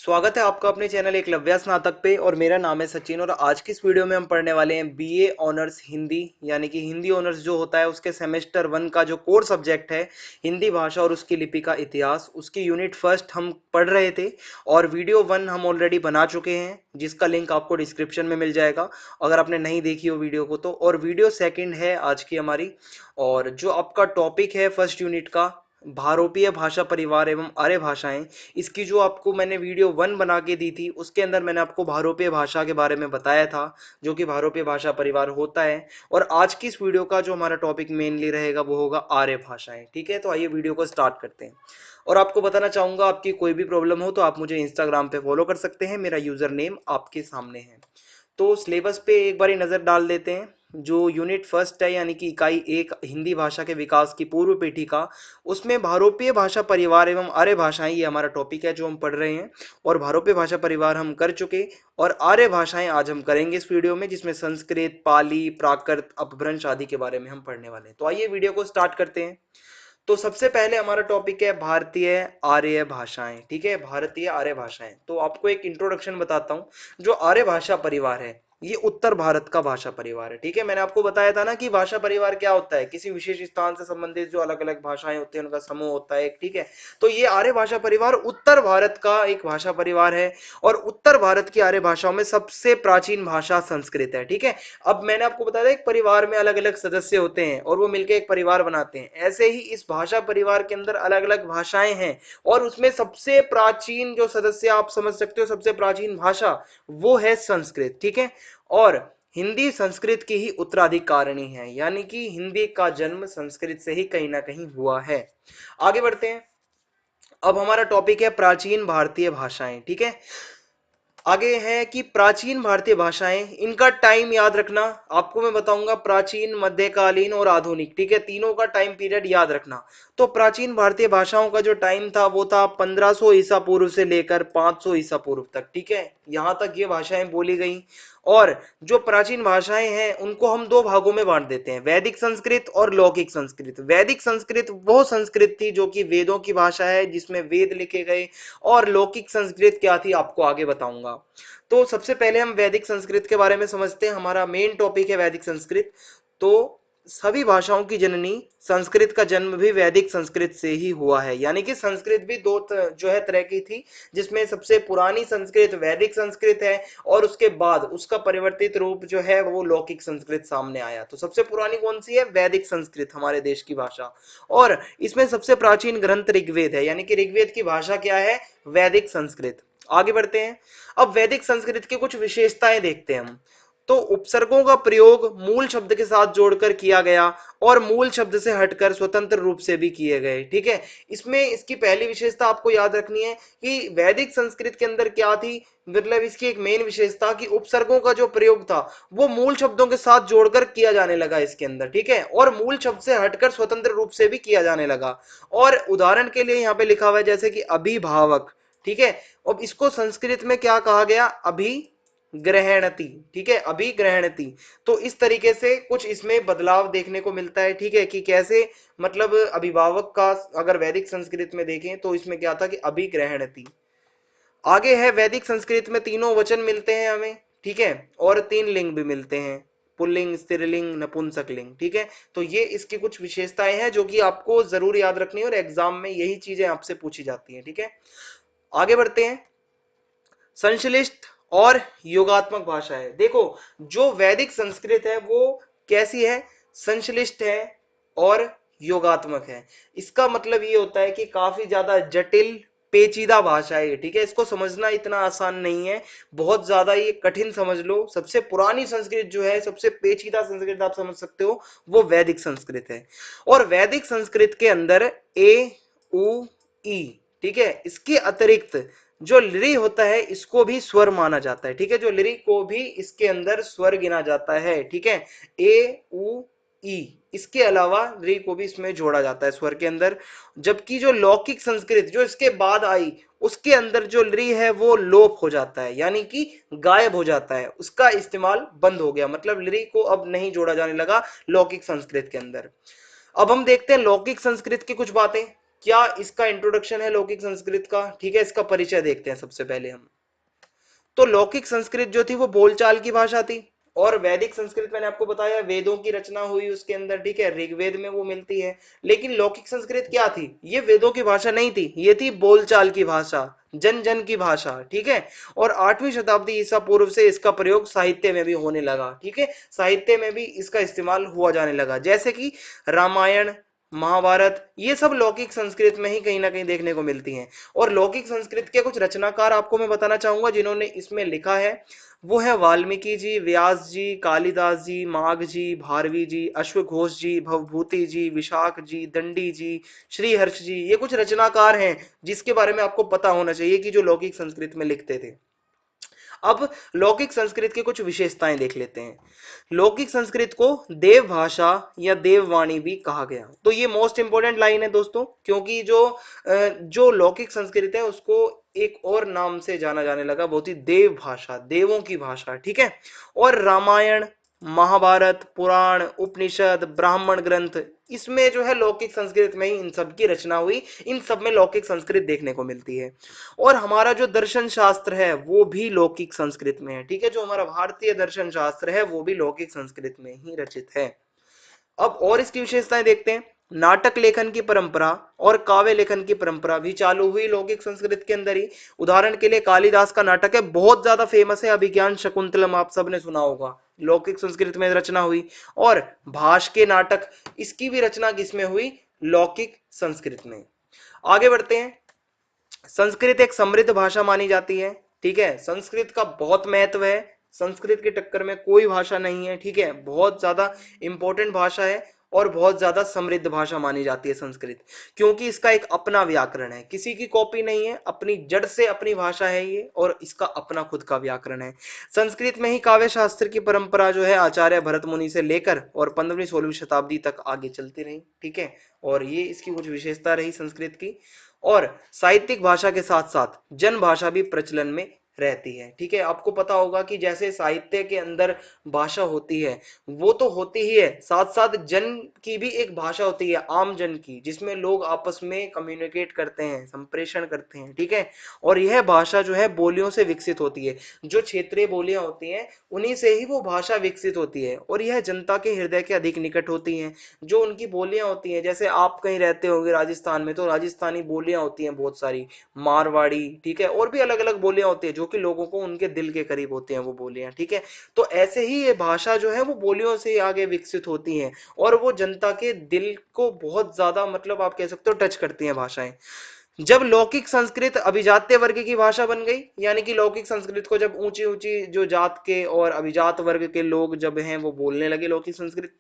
स्वागत है आपका अपने चैनल एकलव्य स्नातक पे। और मेरा नाम है सचिन। और आज की इस वीडियो में हम पढ़ने वाले हैं बीए ऑनर्स हिंदी, यानी कि हिंदी ऑनर्स जो होता है उसके सेमेस्टर 1 का जो कोर सब्जेक्ट है हिंदी भाषा और उसकी लिपि का इतिहास, उसकी यूनिट फर्स्ट हम पढ़ रहे थे। और वीडियो 1 हम ऑलरेडी बना चुके हैं, जिसका लिंक आपको डिस्क्रिप्शन में मिल जाएगा अगर आपने नहीं देखी हो वीडियो को तो। और वीडियो सेकंड है आज की हमारी। और जो आपका टॉपिक है फर्स्ट यूनिट का, भारोपीय भाषा परिवार एवं आर्य भाषाएं, इसकी जो आपको मैंने वीडियो 1 बना के दी थी उसके अंदर मैंने आपको भारोपीय भाषा के बारे में बताया था, जो कि भारोपीय भाषा परिवार होता है। और आज की इस वीडियो का जो हमारा टॉपिक मेनली रहेगा वो होगा आर्य भाषाएं। ठीक है, तो आइए वीडियो को स्टार्ट करते हैं। और आपको बताना चाहूंगा, आपकी कोई भी प्रॉब्लम हो तो आप मुझे इंस्टाग्राम पे फॉलो कर सकते हैं, मेरा यूजर नेम आपके सामने है। तो सिलेबस पे एक बारी नजर डाल देते हैं। जो यूनिट फर्स्ट है यानी कि इकाई 1 हिंदी भाषा के विकास की पूर्व पीठिका, उसमें भारोपीय भाषा परिवार एवं आर्य भाषाएं ये हमारा टॉपिक है जो हम पढ़ रहे हैं। और भारोपीय भाषा परिवार हम कर चुके, और आर्य भाषाएं आज हम करेंगे इस वीडियो में, जिसमें संस्कृत, पाली, प्राकृत, अपभ्रंश आदि के बारे में हम पढ़ने वाले हैं। तो आइए वीडियो को स्टार्ट करते हैं। तो सबसे पहले हमारा टॉपिक है भारतीय आर्य भाषाएं। ठीक है, भारतीय आर्य भाषाएं। तो आपको एक इंट्रोडक्शन बताता हूं। जो आर्य भाषा परिवार है ये उत्तर भारत का भाषा परिवार है। ठीक है, मैंने आपको बताया था ना कि भाषा परिवार क्या होता है, किसी विशेष स्थान से संबंधित जो अलग अलग भाषाएं होती हैं उनका समूह होता है। ठीक है, तो ये आर्य भाषा परिवार उत्तर भारत का एक भाषा परिवार है। और उत्तर भारत की आर्य भाषाओं में सबसे प्राचीन भाषा संस्कृत है। ठीक है, अब मैंने आपको बताया था एक परिवार में अलग अलग सदस्य होते हैं और वो मिलकर एक परिवार बनाते हैं, ऐसे ही इस भाषा परिवार के अंदर अलग अलग भाषाएं हैं। और उसमें सबसे प्राचीन जो सदस्य आप समझ सकते हो, सबसे प्राचीन भाषा वो है संस्कृत। ठीक है, और हिंदी संस्कृत की ही उत्तराधिकारिणी है, यानी कि हिंदी का जन्म संस्कृत से ही कहीं ना कहीं हुआ है। आगे बढ़ते हैं। अब हमारा टॉपिक है प्राचीन भारतीय भाषाएं। ठीक है, आगे है कि प्राचीन भारतीय भाषाएं, इनका टाइम याद रखना। आपको मैं बताऊंगा प्राचीन, मध्यकालीन और आधुनिक। ठीक है, तीनों का टाइम पीरियड याद रखना। तो प्राचीन भारतीय भाषाओं का जो टाइम था वो था 1500 ईसा पूर्व से लेकर 500 ईसा पूर्व तक। ठीक है, यहां तक ये भाषाएं बोली गई। और जो प्राचीन भाषाएं हैं उनको हम दो भागों में बांट देते हैं, वैदिक संस्कृत और लौकिक संस्कृत। वैदिक संस्कृत वो संस्कृत थी जो कि वेदों की भाषा है, जिसमें वेद लिखे गए। और लौकिक संस्कृत क्या थी आपको आगे बताऊंगा। तो सबसे पहले हम वैदिक संस्कृत के बारे में समझते हैं, हमारा मेन टॉपिक है वैदिक संस्कृत। तो सभी भाषाओं की जननी संस्कृत का जन्म भी वैदिक संस्कृत से ही हुआ है, यानी कि संस्कृत भी जो है तरह की थी, जिसमें सबसे पुरानी संस्कृत वैदिक संस्कृत है और उसके बाद उसका परिवर्तित रूप जो है वो लौकिक संस्कृत सामने आया। तो सबसे पुरानी कौन सी है? वैदिक संस्कृत, हमारे देश की भाषा। और इसमें सबसे प्राचीन ग्रंथ ऋग्वेद है, यानी कि ऋग्वेद की भाषा क्या है? वैदिक संस्कृत। आगे बढ़ते हैं। अब वैदिक संस्कृत की कुछ विशेषताएं देखते हैं हम। तो उपसर्गों का प्रयोग मूल शब्द के साथ जोड़कर किया गया और मूल शब्द से हटकर स्वतंत्र रूप से भी किए गए। ठीक है, इसमें इसकी पहली विशेषता आपको याद रखनी है कि वैदिक संस्कृत के अंदर क्या थी, मतलब इसकी एक मेन विशेषता कि उपसर्गों का जो प्रयोग था वो मूल शब्दों के साथ जोड़कर किया जाने लगा इसके अंदर। ठीक है, और मूल शब्द से हटकर स्वतंत्र रूप से भी किया जाने लगा। और उदाहरण के लिए यहाँ पे लिखा हुआ है जैसे कि अभिभावक। ठीक है, अब इसको संस्कृत में क्या कहा गया? अभिग्रहणति। ठीक है, अभिग्रहणति। तो इस तरीके से कुछ इसमें बदलाव देखने को मिलता है। ठीक है, कि कैसे, मतलब अभिभावक का अगर वैदिक संस्कृत में देखें तो इसमें क्या था कि अभिग्रहणति। आगे है वैदिक संस्कृत में तीनों वचन मिलते हैं हमें। ठीक है, और 3 लिंग भी मिलते हैं, पुल्लिंग, स्त्रीलिंग, नपुंसक लिंग। ठीक है, तो ये इसकी कुछ विशेषताएं हैं जो कि आपको जरूर याद रखनी है और एग्जाम में यही चीजें आपसे पूछी जाती हैं। ठीक है, आगे बढ़ते हैं। संश्लिष्ट और योगात्मक भाषा है। देखो, जो वैदिक संस्कृत है वो कैसी है? संश्लिष्ट है और योगात्मक है। इसका मतलब ये होता है कि काफी ज्यादा जटिल, पेचीदा भाषा है। ठीक है, इसको समझना इतना आसान नहीं है, बहुत ज्यादा ये कठिन समझ लो। सबसे पुरानी संस्कृत जो है, सबसे पेचीदा संस्कृत आप समझ सकते हो, वो वैदिक संस्कृत है। और वैदिक संस्कृत के अंदर ए, उ, ई, ठीक है, इसके अतिरिक्त जो लिरि होता है इसको भी स्वर माना जाता है। ठीक है, जो लिरि को भी इसके अंदर स्वर गिना जाता है। ठीक है, ए, उ, ई, इसके अलावा लिरि को भी इसमें जोड़ा जाता है स्वर के अंदर। जबकि जो लौकिक संस्कृत जो इसके बाद आई, उसके अंदर जो लिरि है वो लोप हो जाता है, यानी कि गायब हो जाता है, उसका इस्तेमाल बंद हो गया, मतलब लिरि को अब नहीं जोड़ा जाने लगा लौकिक संस्कृत के अंदर। अब हम देखते हैं लौकिक संस्कृत की कुछ बातें। क्या इसका इंट्रोडक्शन है लौकिक संस्कृत का, ठीक है, इसका परिचय देखते हैं सबसे पहले हम। तो लौकिक संस्कृत जो थी वो बोलचाल की भाषा थी, और वैदिक संस्कृत मैंने आपको बताया वेदों की रचना हुई उसके अंदर, ठीक है, ऋग्वेद में वो मिलती है। लेकिन लौकिक संस्कृत क्या थी, ये वेदों की भाषा नहीं थी, ये थी बोलचाल की भाषा, जन जन की भाषा, ठीक है। और 8वीं शताब्दी ईसा पूर्व से इसका प्रयोग साहित्य में भी होने लगा, ठीक है, साहित्य में भी इसका इस्तेमाल हुआ जाने लगा, जैसे कि रामायण, महाभारत, ये सब लौकिक संस्कृत में ही कहीं ना कहीं देखने को मिलती हैं। और लौकिक संस्कृत के कुछ रचनाकार आपको मैं बताना चाहूंगा जिन्होंने इसमें लिखा है, वो है वाल्मीकि जी, व्यास जी, कालिदास जी, माघ जी, भारवी जी, अश्वघोष जी, भवभूति जी, विशाख जी, दंडी जी, श्रीहर्ष जी, ये कुछ रचनाकार हैं जिसके बारे में आपको पता होना चाहिए कि जो लौकिक संस्कृत में लिखते थे। अब लौकिक संस्कृत की कुछ विशेषताएं देख लेते हैं। लौकिक संस्कृत को देव भाषा या देववाणी भी कहा गया, तो ये मोस्ट इंपोर्टेंट लाइन है दोस्तों, क्योंकि जो लौकिक संस्कृत है उसको एक और नाम से जाना जाने लगा, बहुत ही देव भाषा, देवों की भाषा, ठीक है। और रामायण, महाभारत, पुराण, उपनिषद, ब्राह्मण ग्रंथ, इसमें जो है लौकिक संस्कृत में ही इन सब की रचना हुई, इन सब में लौकिक संस्कृत देखने को मिलती है। और हमारा जो दर्शन शास्त्र है वो भी लौकिक संस्कृत में है, ठीक है, जो हमारा भारतीय दर्शन शास्त्र है वो भी लौकिक संस्कृत में ही रचित है। अब और इसकी विशेषताएं देखते हैं। नाटक लेखन की परंपरा और काव्य लेखन की परंपरा भी चालू हुई लौकिक संस्कृत के अंदर ही। उदाहरण के लिए कालिदास का नाटक है, बहुत ज्यादा फेमस है, अभिज्ञान शकुंतलम आप सबने सुना होगा, लौकिक संस्कृत में रचना हुई। और भाष के नाटक, इसकी भी रचना किसमें हुई, लौकिक संस्कृत में। आगे बढ़ते हैं। संस्कृत एक समृद्ध भाषा मानी जाती है, ठीक है, संस्कृत का बहुत महत्व है, संस्कृत की टक्कर में कोई भाषा नहीं है, ठीक है, बहुत ज्यादा इंपॉर्टेंट भाषा है और बहुत ज्यादा समृद्ध भाषा मानी जाती है संस्कृत, क्योंकि इसका एक अपना व्याकरण है, किसी की कॉपी नहीं है, अपनी जड़ से अपनी भाषा है ये, और इसका अपना खुद का व्याकरण है। संस्कृत में ही काव्य शास्त्र की परंपरा जो है आचार्य भरत मुनि से लेकर और 15वीं-16वीं शताब्दी तक आगे चलती रही, ठीक है, और ये इसकी कुछ विशेषता रही संस्कृत की। और साहित्यिक भाषा के साथ साथ जन भाषा भी प्रचलन में रहती है, ठीक है। आपको पता होगा कि जैसे साहित्य के अंदर भाषा होती है वो तो होती ही है, साथ साथ जन की भी एक भाषा होती है, आम जन की, जिसमें लोग आपस में कम्युनिकेट करते हैं, संप्रेषण करते हैं, ठीक है। और यह भाषा जो है बोलियों से विकसित होती है, जो क्षेत्रीय बोलियां होती हैं उन्हीं से ही वो भाषा विकसित होती है, और यह जनता के हृदय के अधिक निकट होती हैं। जो उनकी बोलियां होती हैं, जैसे आप कहीं रहते होंगे राजस्थान में, तो राजस्थानी बोलियां होती हैं बहुत सारी, मारवाड़ी, ठीक है, और भी अलग अलग बोलियां होती है जो कि लोगों को उनके दिल के करीब होती हैं वो बोलियां, ठीक है। तो ऐसे ही ये भाषा जो है वो बोलियों से ही आगे विकसित होती हैं, और वो जनता के दिल को बहुत ज्यादा, मतलब आप कह सकते हो, टच करती हैं भाषाएं। जब लौकिक संस्कृत अभिजात्य वर्ग की भाषा बन गई, यानी कि लौकिक संस्कृत को जब ऊंची ऊंची जो जात के और अभिजात वर्ग के लोग जब हैं वो बोलने लगे लौकिक संस्कृत,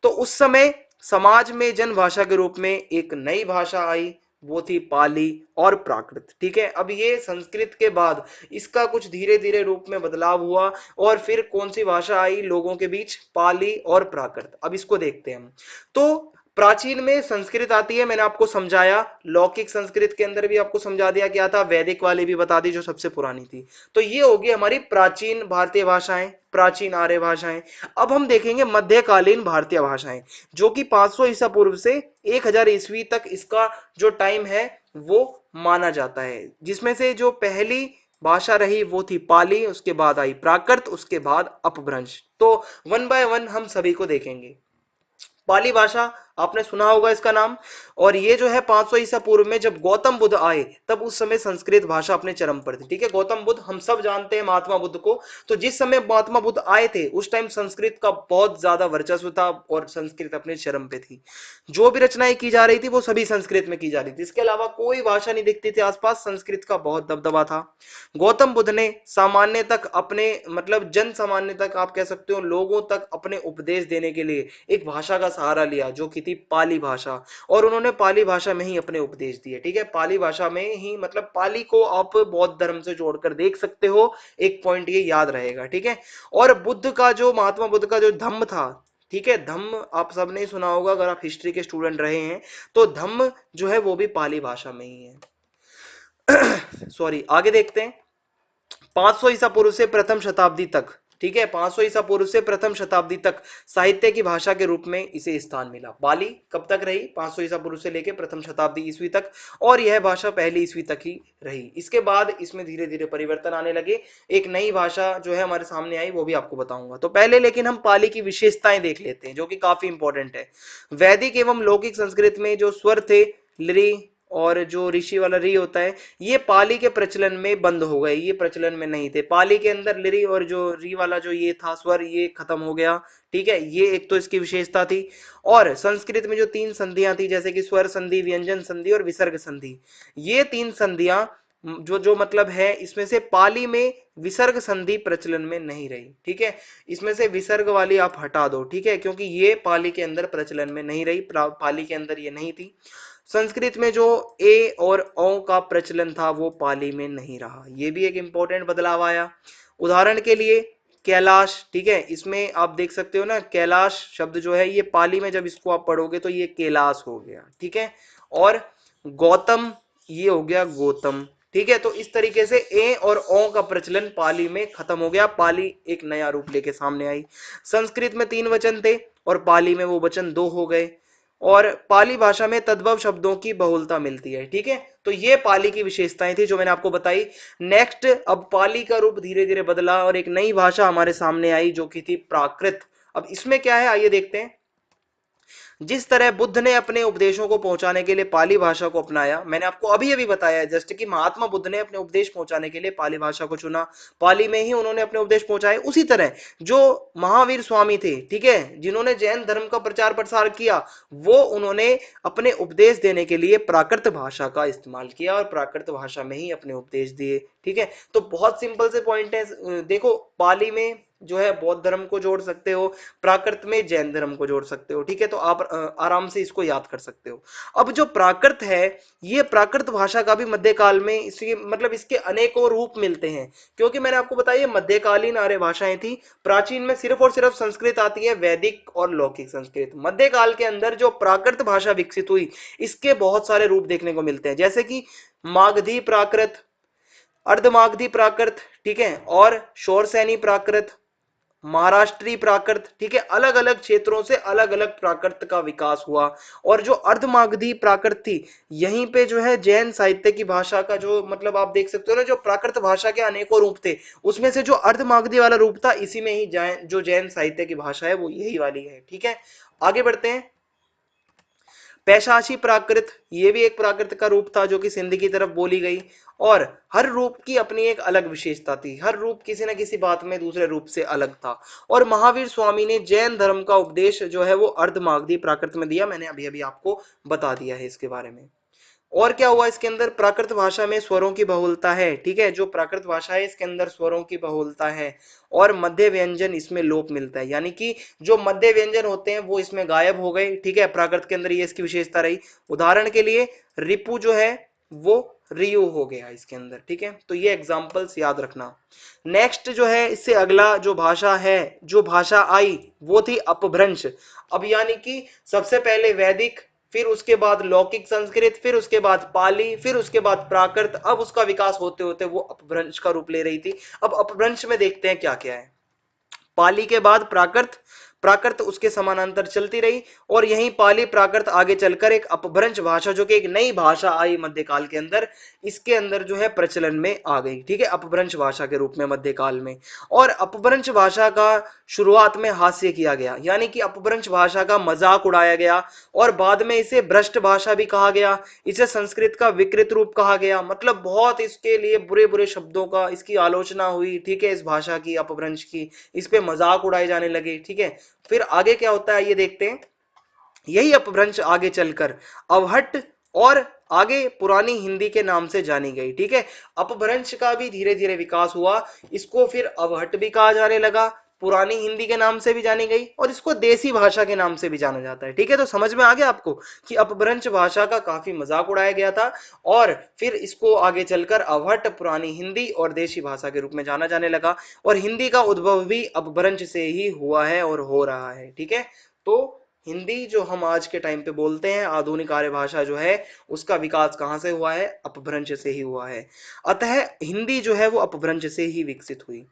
तो उस समय समाज में जन भाषा के रूप में एक नई भाषा आई, वो थी पाली और प्राकृत, ठीक है। अब ये संस्कृत के बाद इसका कुछ धीरे धीरे रूप में बदलाव हुआ, और फिर कौन सी भाषा आई लोगों के बीच, पाली और प्राकृत। अब इसको देखते हैं हम। तो प्राचीन में संस्कृत आती है, मैंने आपको समझाया, लौकिक संस्कृत के अंदर भी आपको समझा दिया क्या था, वैदिक वाली भी बता दी जो सबसे पुरानी थी। तो ये होगी हमारी प्राचीन भारतीय भाषाएं, प्राचीन आर्य भाषाएं। अब हम देखेंगे मध्यकालीन भारतीय भाषाएं, जो कि 500 ईसा पूर्व से 1000 ईस्वी तक इसका जो टाइम है वो माना जाता है, जिसमें से जो पहली भाषा रही वो थी पाली, उसके बाद आई प्राकृत, उसके बाद अपभ्रंश। तो वन बाय वन हम सभी को देखेंगे। पाली भाषा, आपने सुना होगा इसका नाम। और ये जो है 500 ईसा पूर्व में जब गौतम बुद्ध आए, तब उस समय संस्कृत भाषा अपने चरम पर थी, ठीक है। गौतम बुद्ध हम सब जानते हैं, महात्मा बुद्ध को, तो जिस समय महात्मा बुद्ध आए थे उस टाइम संस्कृत का बहुत ज्यादा वर्चस्व था और संस्कृत अपने चरम पे थी। जो भी रचनाएं की जा रही थी वो सभी संस्कृत में की जा रही थी, इसके अलावा कोई भाषा नहीं दिखती थी आसपास, संस्कृत का बहुत दबदबा था। गौतम बुद्ध ने सामान्य तक अपने, मतलब जन सामान्य तक आप कह सकते हो, लोगों तक अपने उपदेश देने के लिए एक भाषा का सहारा लिया जो कि थी पाली भाषा, और उन्होंने पाली भाषा में ही अपने उपदेश दिए, ठीक है। पाली भाषा में ही, मतलब पाली को आप बौद्ध धर्म से जोड़कर देख सकते हो, एक पॉइंट ये याद रहेगा, ठीक है। और बुद्ध का जो, महात्मा बुद्ध का जो धम्म था, ठीक है, धम्म आप सबने ही सुना होगा अगर आप हिस्ट्री के स्टूडेंट रहे हैं, तो धम्म जो है वो भी पाली भाषा में ही है। सॉरी, आगे देखते हैं। 500 ईसा पूर्व से प्रथम शताब्दी तक, ठीक है, 500 ईसा पूर्व से प्रथम शताब्दी तक साहित्य की भाषा के रूप में इसे स्थान मिला। पाली कब तक रही? 500 ईसा पूर्व से लेकर प्रथम शताब्दी ईस्वी तक, और यह भाषा पहली ईस्वी तक ही रही। इसके बाद इसमें धीरे धीरे परिवर्तन आने लगे, एक नई भाषा जो है हमारे सामने आई, वो भी आपको बताऊंगा। तो पहले लेकिन हम पाली की विशेषताएं देख लेते हैं, जो कि काफी इंपॉर्टेंट है। वैदिक एवं लौकिक संस्कृत में जो स्वर थे लृ और जो ऋषि वाला री होता है, ये पाली के प्रचलन में बंद हो गए, ये प्रचलन में नहीं थे। पाली के अंदर लिरी और जो री वाला जो ये था स्वर, ये खत्म हो गया। ठीक है, ये एक तो इसकी विशेषता थी। और संस्कृत में जो 3 संधियां थी, जैसे कि स्वर संधि, व्यंजन संधि और विसर्ग संधि, ये 3 संधियां जो जो मतलब है, इसमें से पाली में विसर्ग संधि प्रचलन में नहीं रही। ठीक है, इसमें से विसर्ग वाली आप हटा दो, ठीक है, क्योंकि ये पाली के अंदर प्रचलन में नहीं रही, पाली के अंदर ये नहीं थी। संस्कृत में जो ए और औ का प्रचलन था वो पाली में नहीं रहा, ये भी एक इंपॉर्टेंट बदलाव आया। उदाहरण के लिए कैलाश, ठीक है, इसमें आप देख सकते हो ना, कैलाश शब्द जो है ये पाली में जब इसको आप पढ़ोगे तो ये कैलाश हो गया। ठीक है, और गौतम ये हो गया गौतम। ठीक है, तो इस तरीके से ए और ओ का प्रचलन पाली में खत्म हो गया, पाली एक नया रूप लेके सामने आई। संस्कृत में 3 वचन थे और पाली में वो वचन 2 हो गए, और पाली भाषा में तद्भव शब्दों की बहुलता मिलती है। ठीक है, तो ये पाली की विशेषताएं थी जो मैंने आपको बताई। नेक्स्ट, अब पाली का रूप धीरे धीरे बदला और एक नई भाषा हमारे सामने आई, जो कि थी प्राकृत। अब इसमें क्या है, आइए देखते हैं। जिस तरह बुद्ध ने अपने उपदेशों को पहुंचाने के लिए पाली भाषा को अपनाया, मैंने आपको अभी अभी बताया है जस्ट कि महात्मा बुद्ध ने अपने उपदेश पहुंचाने के लिए पाली भाषा को चुना, पाली में ही उन्होंने अपने उपदेश पहुंचाए। उसी तरह जो महावीर स्वामी थे, ठीक है, जिन्होंने जैन धर्म का प्रचार प्रसार किया, वो उन्होंने अपने उपदेश देने के लिए प्राकृत भाषा का इस्तेमाल किया और प्राकृत भाषा में ही अपने उपदेश दिए। ठीक है, तो बहुत सिंपल से पॉइंट है। देखो, पाली में जो है बौद्ध धर्म को जोड़ सकते हो, प्राकृत में जैन धर्म को जोड़ सकते हो। ठीक है, तो आप आराम से इसको याद कर सकते हो। अब जो प्राकृत है, ये प्राकृत भाषा का भी मध्यकाल में इसके मतलब इसके अनेकों रूप मिलते हैं, क्योंकि मैंने आपको बताया ये मध्यकालीन आर्य भाषाएं थी। प्राचीन में सिर्फ और सिर्फ संस्कृत आती है, वैदिक और लौकिक संस्कृत। मध्यकाल के अंदर जो प्राकृत भाषा विकसित हुई, इसके बहुत सारे रूप देखने को मिलते हैं, जैसे कि मागधी प्राकृत, अर्धमागधी प्राकृत, ठीक है, और शोरसैनी प्राकृत, महाराष्ट्री प्राकृत। ठीक है, अलग अलग क्षेत्रों से अलग अलग प्राकृत का विकास हुआ। और जो अर्धमागधी प्राकृत थी, यहीं पे जो है जैन साहित्य की भाषा का जो मतलब आप देख सकते हो ना, जो प्राकृत भाषा के अनेकों रूप थे, उसमें से जो अर्धमागधी वाला रूप था, इसी में ही जो जैन साहित्य की भाषा है वो यही वाली है। ठीक है, आगे बढ़ते हैं। पैशाची प्राकृत, ये भी एक प्राकृत का रूप था जो कि सिंध की तरफ बोली गई। और हर रूप की अपनी एक अलग विशेषता थी, हर रूप किसी न किसी बात में दूसरे रूप से अलग था। और महावीर स्वामी ने जैन धर्म का उपदेश जो है वो अर्धमागधी प्राकृत में दिया, मैंने अभी अभी आपको बता दिया है इसके बारे में। और क्या हुआ इसके अंदर, प्राकृत भाषा में स्वरों की बहुलता है। ठीक है, जो प्राकृत भाषा है इसके अंदर स्वरों की बहुलता है, और मध्य व्यंजन इसमें लोप मिलता है, यानी कि जो मध्य व्यंजन होते हैं वो इसमें गायब हो गए। ठीक है, प्राकृत के अंदर ये इसकी विशेषता रही। उदाहरण के लिए रिपु जो है वो रियु हो गया इसके अंदर। ठीक है, तो ये एग्जांपल्स याद रखना। नेक्स्ट जो है, इससे अगला जो भाषा है, जो भाषा आई वो थी अपभ्रंश। अब यानी कि सबसे पहले वैदिक, फिर उसके बाद लौकिक संस्कृत, फिर उसके बाद पाली, फिर उसके बाद प्राकृत, अब उसका विकास होते होते वो अपभ्रंश का रूप ले रही थी। अब अपभ्रंश में देखते हैं क्या क्या है। पाली के बाद प्राकृत, प्राकृत उसके समानांतर चलती रही, और यही पाली प्राकृत आगे चलकर एक अपभ्रंश भाषा, जो कि एक नई भाषा आई मध्यकाल के अंदर, इसके अंदर जो है प्रचलन में आ गई। ठीक है, अपभ्रंश भाषा के रूप में मध्यकाल में। और अपभ्रंश भाषा का शुरुआत में हास्य किया गया, यानी कि अपभ्रंश भाषा का मजाक उड़ाया गया, और बाद में इसे भ्रष्ट भाषा भी कहा गया, इसे संस्कृत का विकृत रूप कहा गया, मतलब बहुत इसके लिए बुरे बुरे शब्दों का इसकी आलोचना हुई। ठीक है, इस भाषा की, अपभ्रंश की, इस पे मजाक उड़ाए जाने लगे। ठीक है, फिर आगे क्या होता है ये देखते हैं। यही अपभ्रंश आगे चलकर अवहट और आगे पुरानी हिंदी के नाम से जानी गई। ठीक है, अपभ्रंश का भी धीरे धीरे विकास हुआ, इसको फिर अवहट भी कहा जाने लगा, पुरानी हिंदी के नाम से भी जानी गई, और इसको देसी भाषा के नाम से भी जाना जाता है। ठीक है, तो समझ में आ गया आपको कि अपभ्रंश भाषा का काफी मजाक उड़ाया गया था, और फिर इसको आगे चलकर अवहट, पुरानी हिंदी और देशी भाषा के रूप में जाना जाने लगा। और हिंदी का उद्भव भी अपभ्रंश से ही हुआ है और हो रहा है। ठीक है, तो हिंदी जो हम आज के टाइम पे बोलते हैं, आधुनिक आर्य भाषा जो है, उसका विकास कहाँ से हुआ है? अपभ्रंश से ही हुआ है। अतः हिंदी जो है वो अपभ्रंश से ही विकसित हुई।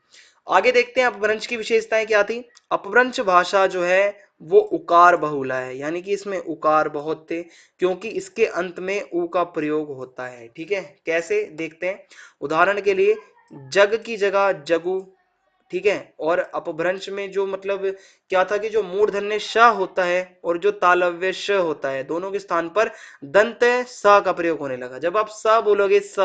आगे देखते हैं अपभ्रंश की विशेषताएं क्या थी। अपभ्रंश भाषा जो है वो उकार बहुला है, यानी कि इसमें उकार बहुत थे, क्योंकि इसके अंत में ऊ का प्रयोग होता है। ठीक है, कैसे देखते हैं। उदाहरण के लिए जग की जगह जगु, ठीक है। और अपभ्रंश में जो मतलब क्या था कि जो मूर्धन्य श होता है और जो तालव्य श होता है, दोनों के स्थान पर दंत स का प्रयोग होने लगा। जब आप स बोलोगे स,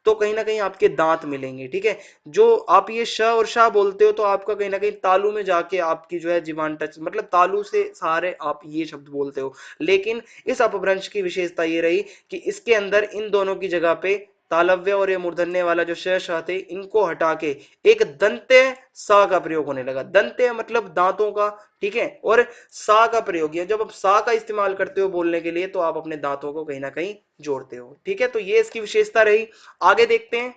तो कहीं ना कहीं आपके दांत मिलेंगे। ठीक है, जो आप ये श और शाह बोलते हो तो आपका कहीं ना कहीं तालू में जाके आपकी जो है जीवान टच, मतलब तालू से सहारे आप ये शब्द बोलते हो। लेकिन इस अपभ्रंश की विशेषता ये रही कि इसके अंदर इन दोनों की जगह पे तालव्य और ये मूर्धन्य वाला जो शेष थे, इनको हटा के एक दंत्य सा का प्रयोग होने लगा। दंत्य मतलब दांतों का, ठीक है। और सा का प्रयोग, जब आप सा का इस्तेमाल करते हो बोलने के लिए, तो आप अपने दांतों को कहीं ना कहीं जोड़ते हो। ठीक है, तो ये इसकी विशेषता रही। आगे देखते हैं।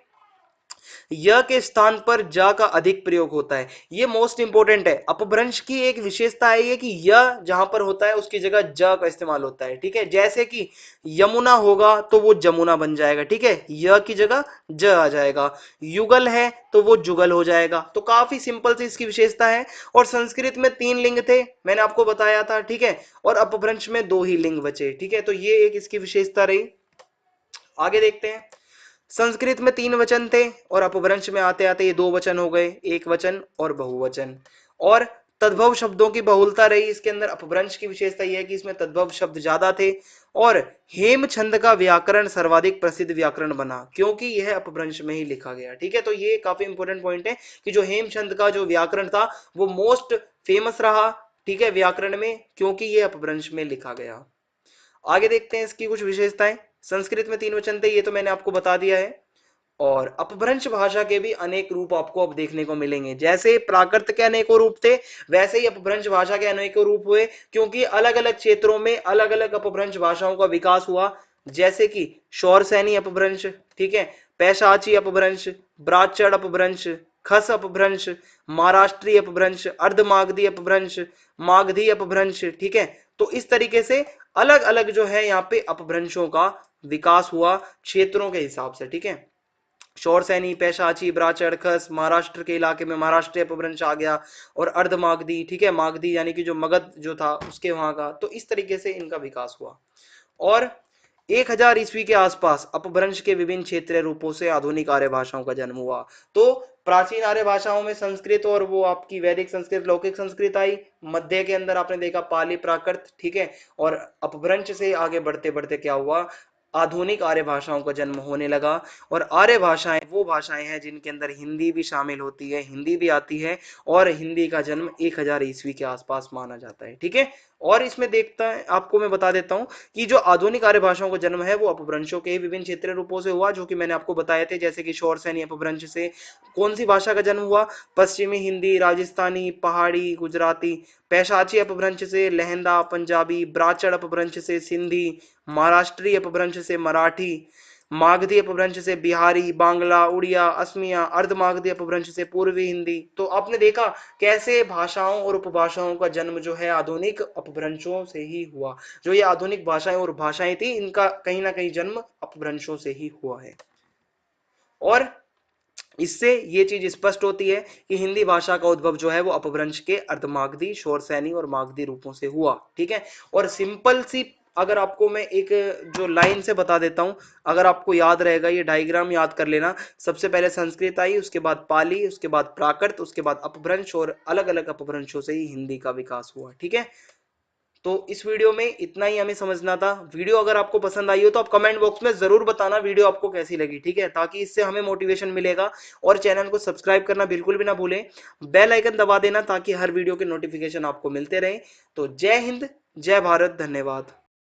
य के स्थान पर ज का अधिक प्रयोग होता है, ये मोस्ट इंपोर्टेंट है। अपभ्रंश की एक विशेषता है ये कि य जहां पर होता है उसकी जगह ज का इस्तेमाल होता है। ठीक है, जैसे कि यमुना होगा तो वो जमुना बन जाएगा। ठीक है, य की जगह ज आ जाएगा। युगल है तो वो जुगल हो जाएगा। तो काफी सिंपल सी इसकी विशेषता है। और संस्कृत में 3 लिंग थे, मैंने आपको बताया था। ठीक है, और अपभ्रंश में 2 ही लिंग बचे। ठीक है, तो ये एक इसकी विशेषता रही। आगे देखते हैं। संस्कृत में 3 वचन थे और अपभ्रंश में आते आते ये 2 वचन हो गए, एक वचन और बहुवचन। और तद्भव शब्दों की बहुलता रही इसके अंदर। अपभ्रंश की विशेषता यह है कि इसमें तद्भव शब्द ज्यादा थे। और हेम छंद का व्याकरण सर्वाधिक प्रसिद्ध व्याकरण बना, क्योंकि यह अपभ्रंश में ही लिखा गया। ठीक है, तो ये काफी इंपॉर्टेंट पॉइंट है कि जो हेम छंद का जो व्याकरण था वो मोस्ट फेमस रहा, ठीक है, व्याकरण में, क्योंकि ये अपभ्रंश में लिखा गया। आगे देखते हैं इसकी कुछ विशेषताएं। संस्कृत में 3 वचन थे, ये तो मैंने आपको बता दिया है। और अपभ्रंश भाषा के भी अनेक रूप आपको अब देखने को मिलेंगे। जैसे प्राकृत के अनेकों रूप थे, वैसे ही अपभ्रंश भाषा के अनेकों रूप हुए, क्योंकि अलग अलग क्षेत्रों में अलग अलग अपभ्रंश भाषाओं का विकास हुआ। जैसे कि शौरसैनी अपभ्रंश, ठीक है, पैशाची अपभ्रंश, ब्राह्मण अपभ्रंश, खस अपभ्रंश, महाराष्ट्रीय अपभ्रंश, अर्धमागधी अपभ्रंश, मागधी अपभ्रंश। ठीक है, तो इस तरीके से अलग अलग जो है यहाँ पे अपभ्रंशों का विकास हुआ क्षेत्रों के हिसाब से। ठीक है, शौरसैनी, पैशाची, ब्राह्मण, खस, महाराष्ट्र के इलाके में महाराष्ट्रीय अपभ्रंश आ गया। और अर्धमागधी, ठीक है, मागधी यानी कि जो मगध जो था उसके वहां का, तो इस तरीके से इनका विकास हुआ। और 1000 ईस्वी के आसपास अपभ्रंश के विभिन्न क्षेत्रीय रूपों से आधुनिक आर्य भाषाओं का जन्म हुआ। तो प्राचीन आर्य भाषाओं में संस्कृत और वो आपकी वैदिक संस्कृत, लौकिक संस्कृत आई। मध्य के अंदर आपने देखा पाली, प्राकृत, ठीक है। और अपभ्रंश से आगे बढ़ते बढ़ते क्या हुआ, आधुनिक आर्य भाषाओं का जन्म होने लगा। और आर्य भाषाएं वो भाषाएं हैं जिनके अंदर हिंदी भी शामिल होती है, हिंदी भी आती है। और हिंदी का जन्म 1000 ईस्वी के आसपास माना जाता है। ठीक है, और इसमें देखता है, आपको मैं बता देता हूं कि जो आधुनिक आर्य भाषाओं का जन्म है वो अपभ्रंशों के विभिन्न क्षेत्रीय रूपों से हुआ, जो कि मैंने आपको बताए थे। जैसे कि शौरसैनी अपभ्रंश से कौन सी भाषा का जन्म हुआ, पश्चिमी हिंदी, राजस्थानी, पहाड़ी, गुजराती। पैशाची अपभ्रंश से लहंदा पंजाबी, ब्राह्मण अपभ्रंश से सिंधी, महाराष्ट्रीय अपभ्रंश से मराठी, मागधी अपभ्रंश से बिहारी, बांग्ला, उड़िया, असमिया, अर्धमागधी अपभ्रंश से पूर्वी हिंदी। तो आपने देखा कैसे भाषाओं और उपभाषाओं का जन्म जो है आधुनिक अपभ्रंशों से ही हुआ। जो ये आधुनिक भाषाएं और भाषाएं थी, इनका कहीं ना कहीं जन्म अपभ्रंशों से ही हुआ है। और इससे ये चीज स्पष्ट होती है कि हिंदी भाषा का उद्भव जो है वो अपभ्रंश के अर्धमागधी, शौरसैनी और मागधी रूपों से हुआ। ठीक है, और सिंपल सी अगर आपको मैं एक जो लाइन से बता देता हूं, अगर आपको याद रहेगा, ये डायग्राम याद कर लेना। सबसे पहले संस्कृत आई, उसके बाद पाली, उसके बाद प्राकृत, उसके बाद अपभ्रंश, और अलग अलग अपभ्रंशों से ही हिंदी का विकास हुआ। ठीक है, तो इस वीडियो में इतना ही हमें समझना था। वीडियो अगर आपको पसंद आई हो तो आप कमेंट बॉक्स में जरूर बताना वीडियो आपको कैसी लगी। ठीक है, ताकि इससे हमें मोटिवेशन मिलेगा। और चैनल को सब्सक्राइब करना बिल्कुल भी ना भूलें, बेल आइकन दबा देना ताकि हर वीडियो के नोटिफिकेशन आपको मिलते रहे। तो जय हिंद, जय भारत, धन्यवाद।